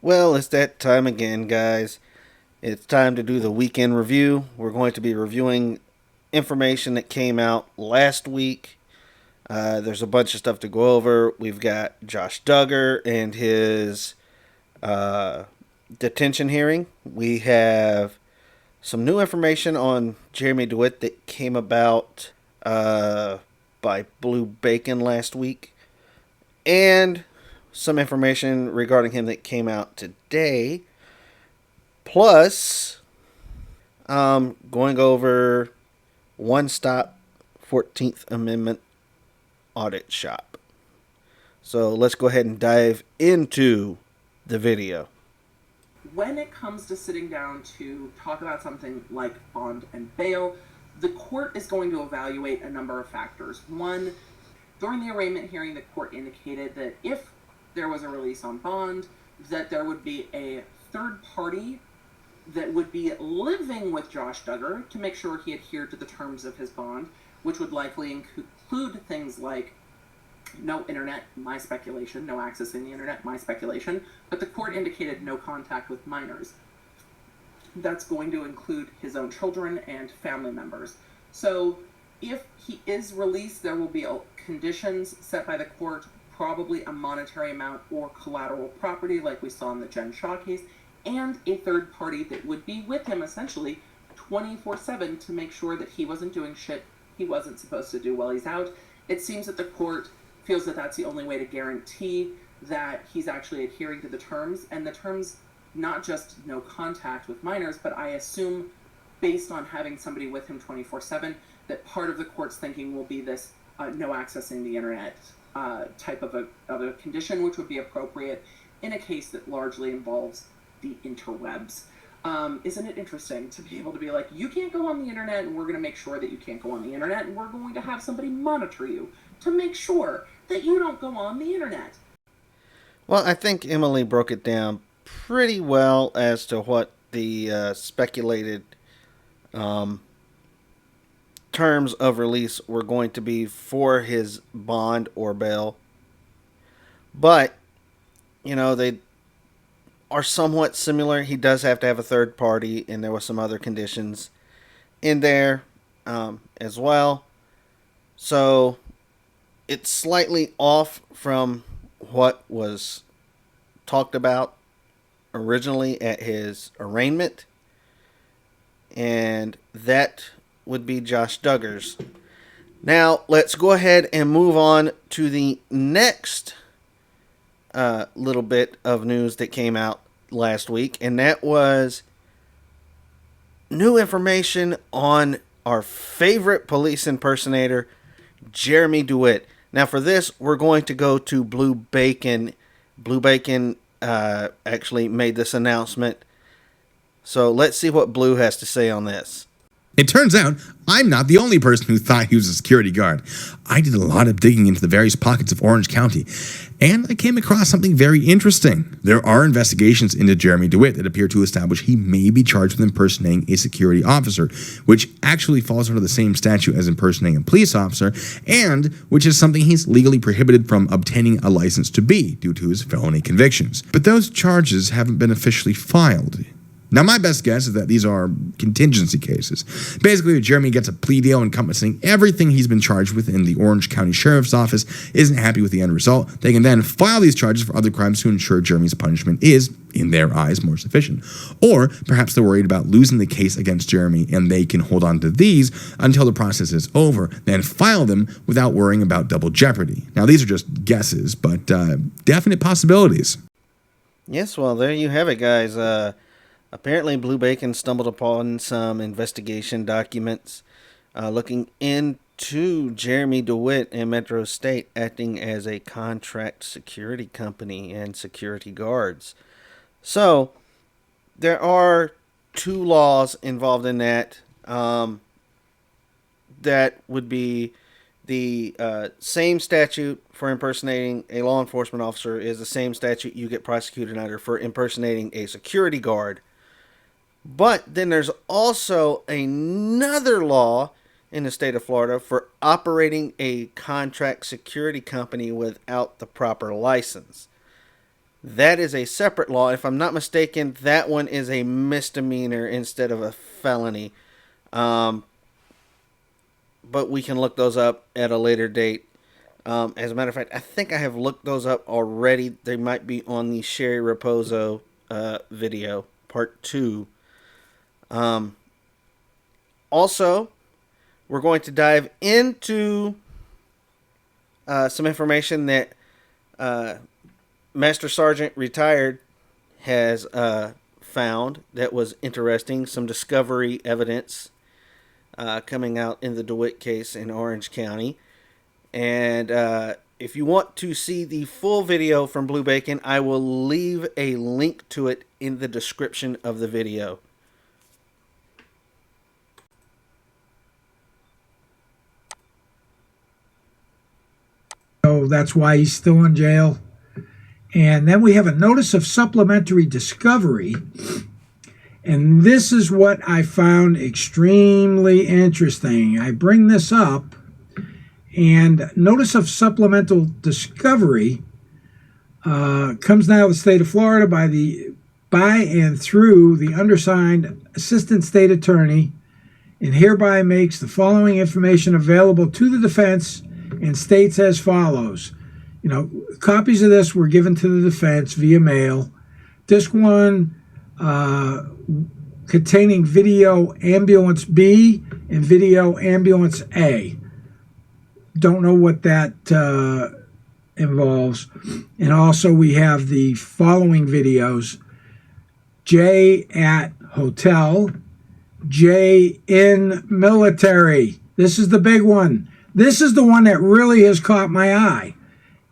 Well, it's that time again, guys. It's time to do the weekend review. We're going to be reviewing information that came out last week. There's a bunch of stuff to go over. We've got Josh Duggar and his uh, detention hearing. We have some new information on Jeremy Dewitte that came about by Blue Bacon last week. And some information regarding him that came out today. Plus, going over One Stop 14th Amendment Audit Shop. So let's go ahead and dive into the video. When it comes to sitting down to talk about something like bond and bail, the court is going to evaluate a number of factors. One, during the arraignment hearing, the court indicated that if there was a release on bond, that there would be a third party that would be living with Josh Duggar to make sure he adhered to the terms of his bond, which would likely include things like no internet, my speculation, no accessing the internet, my speculation, but the court indicated no contact with minors. That's going to include his own children and family members. So if he is released, there will be conditions set by the court, probably a monetary amount or collateral property like we saw in the Jen Shaw case, and a third party that would be with him essentially 24/7 to make sure that he wasn't doing shit he wasn't supposed to do while he's out. It seems that the court feels that that's the only way to guarantee that he's actually adhering to the terms, and the terms not just no contact with minors, but I assume based on having somebody with him 24/7 that part of the court's thinking will be this no accessing the internet type of a condition, which would be appropriate in a case that largely involves the interwebs. Isn't it interesting to be able to be like, you can't go on the internet, and we're going to make sure that you can't go on the internet, and we're going to have somebody monitor you to make sure that you don't go on the internet. Well, I think Emily broke it down pretty well as to what the speculated terms of release were going to be for his bond or bail. But, they are somewhat similar. He does have to have a third party, and there were some other conditions in there as well. So it's slightly off from what was talked about originally at his arraignment, and that would be Josh Duggars. Now, let's go ahead and move on to the next little bit of news that came out last week, and that was new information on our favorite police impersonator, Jeremy Dewitte. Now, for this, we're going to go to Blue Bacon. Blue Bacon actually made this announcement. So let's see what Blue has to say on this. It turns out I'm not the only person who thought he was a security guard. I did a lot of digging into the various pockets of Orange County, and I came across something very interesting. There are investigations into Jeremy Dewitte that appear to establish he may be charged with impersonating a security officer, which actually falls under the same statute as impersonating a police officer, and which is something he's legally prohibited from obtaining a license to be due to his felony convictions. But those charges haven't been officially filed. Now, my best guess is that these are contingency cases. Basically, Jeremy gets a plea deal encompassing everything he's been charged with in the Orange County Sheriff's Office, isn't happy with the end result. They can then file these charges for other crimes to ensure Jeremy's punishment is, in their eyes, more sufficient. Or perhaps they're worried about losing the case against Jeremy and they can hold on to these until the process is over, then file them without worrying about double jeopardy. Now, these are just guesses, but definite possibilities. Yes, well, there you have it, guys. Apparently, Blue Bacon stumbled upon some investigation documents looking into Jeremy Dewitte and Metro State acting as a contract security company and security guards. So, there are two laws involved in that. That would be the same statute for impersonating a law enforcement officer is the same statute you get prosecuted under for impersonating a security guard. But then there's also another law in the state of Florida for operating a contract security company without the proper license. That is a separate law. If I'm not mistaken, that one is a misdemeanor instead of a felony. But we can look those up at a later date. As a matter of fact, I think I have looked those up already. They might be on the Sherry Raposo video, part 2. Also, we're going to dive into some information that Master Sergeant Retired has found that was interesting. Some discovery evidence coming out in the Dewitt case in Orange County. And if you want to see the full video from Blue Bacon, I will leave a link to it in the description of the video. So that's why he's still in jail. And then we have a notice of supplementary discovery. And this is what I found extremely interesting. I bring this up, and notice of supplemental discovery comes now to the state of Florida by and through the undersigned Assistant State Attorney, and hereby makes the following information available to the defense and states as follows. Copies of this were given to the defense via mail. Disc 1 containing video ambulance B and video ambulance A. Don't know what that involves. And also we have the following videos. J at hotel, J in military. This is the big one. This is the one that really has caught my eye.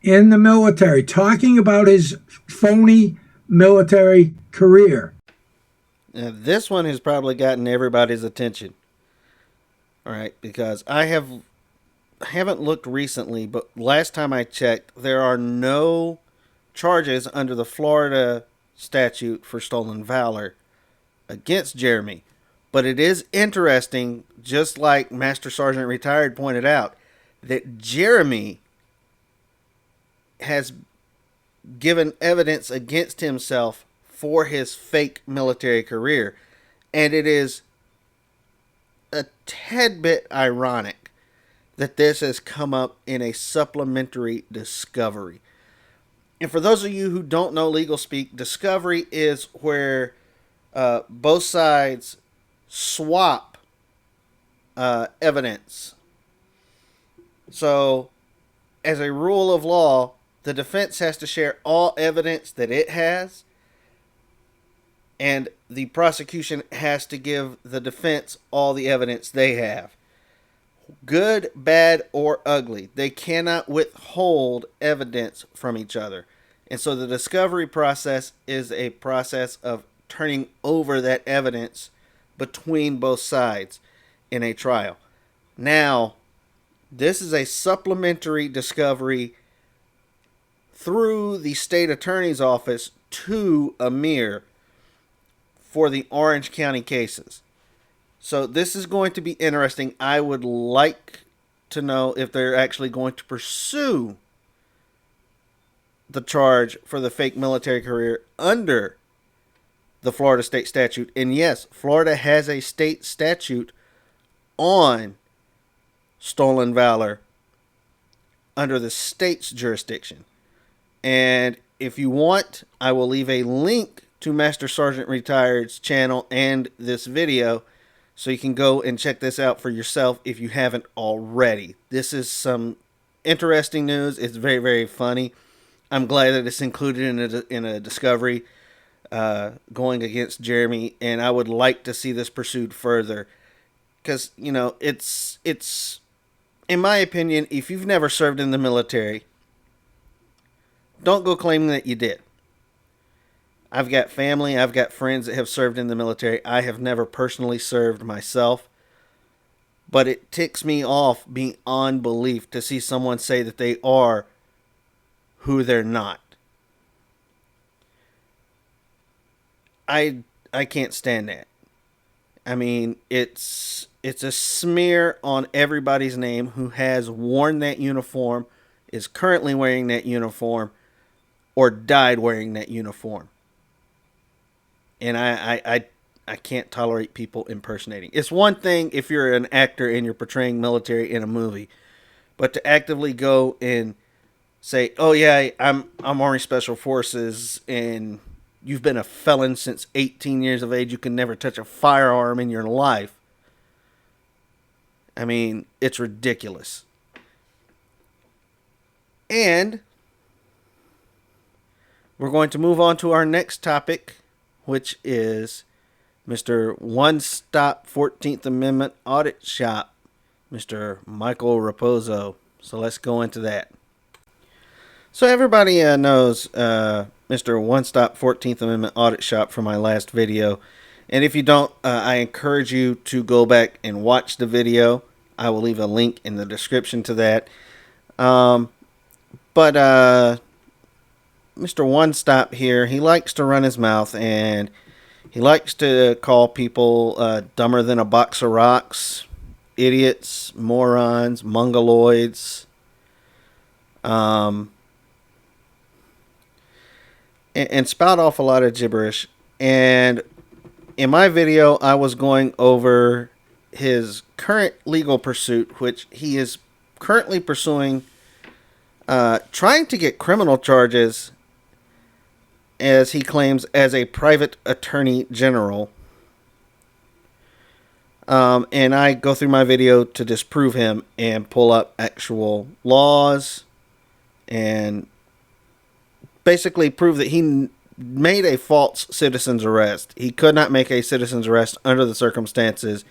In the military, talking about his phony military career. Now, this one has probably gotten everybody's attention. All right, because I haven't looked recently, but last time I checked, there are no charges under the Florida statute for stolen valor against Jeremy. But it is interesting, just like Master Sergeant Retired pointed out, that Jeremy has given evidence against himself for his fake military career. And it is a tad bit ironic that this has come up in a supplementary discovery. And for those of you who don't know legal speak, discovery is where both sides swap evidence. So, as a rule of law, the defense has to share all evidence that it has, and the prosecution has to give the defense all the evidence they have. Good, bad, or ugly. They cannot withhold evidence from each other. And so the discovery process is a process of turning over that evidence between both sides in a trial. Now, this is a supplementary discovery through the state attorney's office to Amir for the Orange County cases. So this is going to be interesting. I would like to know if they're actually going to pursue the charge for the fake military career under the Florida state statute. And yes, Florida has a state statute on stolen valor under the state's jurisdiction. And if you want, I will leave a link to Master Sergeant Retired's channel and this video so you can go and check this out for yourself if you haven't already. This is some interesting news. It's very, very funny. I'm glad that it's included in a discovery going against Jeremy, and I would like to see this pursued further. Because, it's in my opinion, if you've never served in the military, don't go claiming that you did. I've got family, I've got friends that have served in the military. I have never personally served myself. But it ticks me off beyond belief to see someone say that they are who they're not. I can't stand that. I mean, it's a smear on everybody's name who has worn that uniform, is currently wearing that uniform, or died wearing that uniform. And I can't tolerate people impersonating. It's one thing if you're an actor and you're portraying military in a movie, but to actively go and say, "Oh yeah, I'm Army Special Forces, and you've been a felon since 18 years of age. You can never touch a firearm in your life." I mean, it's ridiculous. And we're going to move on to our next topic, which is Mr. One Stop 14th Amendment Audit Shop, Mr. Michael Raposo. So let's go into that. So everybody knows Mr. One Stop 14th Amendment Audit Shop from my last video. And if you don't, I encourage you to go back and watch the video. I will leave a link in the description to that. But Mr. One Stop here, he likes to run his mouth, and he likes to call people dumber than a box of rocks, idiots, morons, mongoloids, and spout off a lot of gibberish. And in my video, I was going over his current legal pursuit, which he is currently pursuing, trying to get criminal charges, as he claims, as a private attorney general. And I go through my video to disprove him and pull up actual laws and basically prove that he made a false citizen's arrest. He could not make a citizen's arrest under the circumstances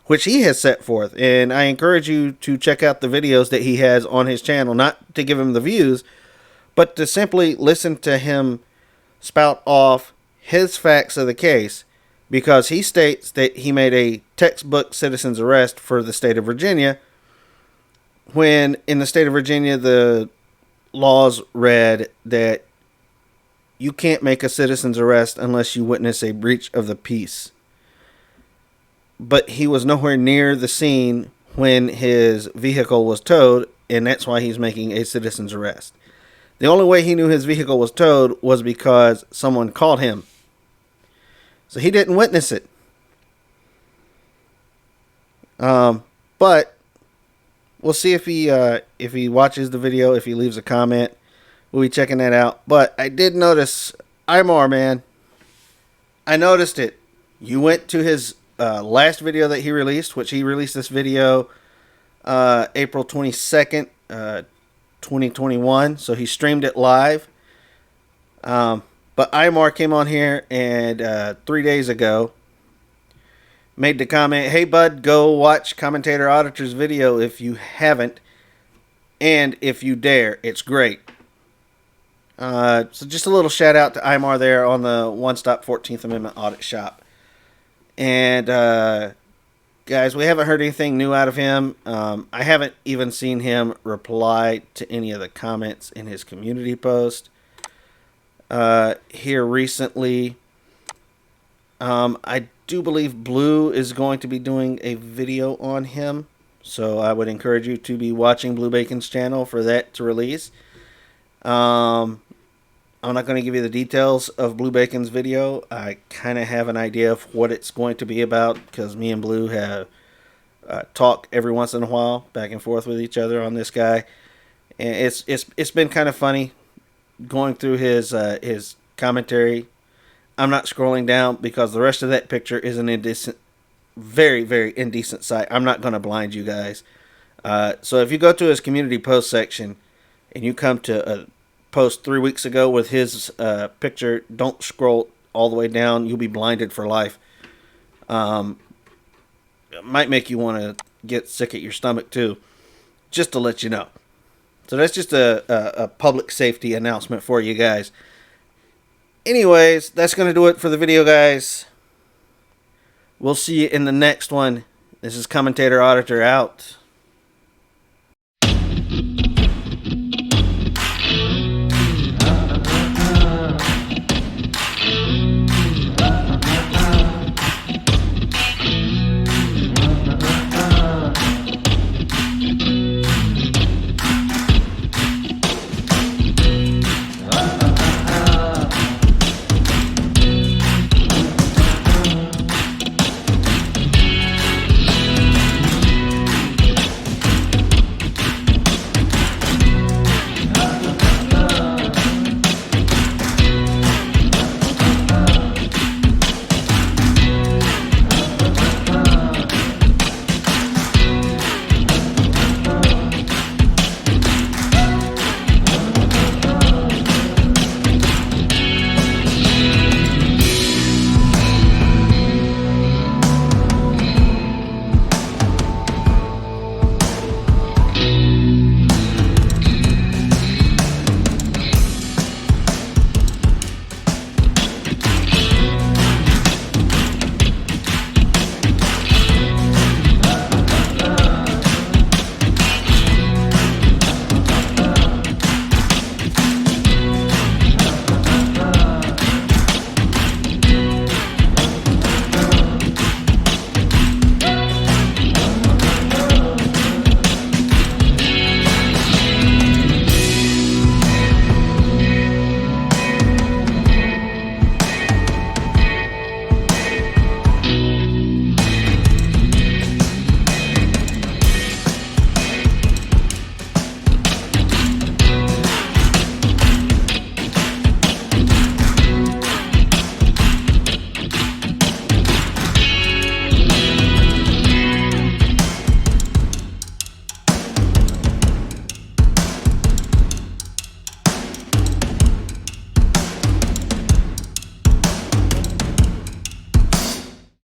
which he has set forth. And I encourage you to check out the videos that he has on his channel, not to give him the views, but to simply listen to him spout off his facts of the case, because he states that he made a textbook citizen's arrest for the state of Virginia, when in the state of Virginia the laws read that you can't make a citizen's arrest unless you witness a breach of the peace. But he was nowhere near the scene when his vehicle was towed, and that's why he's making a citizen's arrest. The only way he knew his vehicle was towed was because someone called him. So he didn't witness it. But we'll see if he watches the video, if he leaves a comment. We'll be checking that out. But I did notice, Imar, man, I noticed it. You went to his last video that he released, which he released this video April 22nd, 2021. So he streamed it live. But Imar came on here and 3 days ago made the comment, "Hey bud, go watch Commentator Auditor's video if you haven't, and if you dare, it's great." So just a little shout out to Imar there on the One Stop 14th Amendment Audit Shop. And guys, we haven't heard anything new out of him. I haven't even seen him reply to any of the comments in his community post here recently. I do believe Blue is going to be doing a video on him, so I would encourage you to be watching Blue Bacon's channel for that to release. I'm not going to give you the details of Blue Bacon's video. I kind of have an idea of what it's going to be about, because me and Blue have talk every once in a while back and forth with each other on this guy, and it's been kind of funny going through his commentary. I'm not scrolling down because the rest of that picture is an indecent, very, very indecent sight. I'm not going to blind you guys. So if you go to his community post section and you come to a post 3 weeks ago with his picture, don't scroll all the way down. You'll be blinded for life. It might make you want to get sick at your stomach too, just to let you know. So that's just a public safety announcement for you guys. Anyways, that's going to do it for the video, guys. We'll see you in the next one. This is Commentator Auditor out.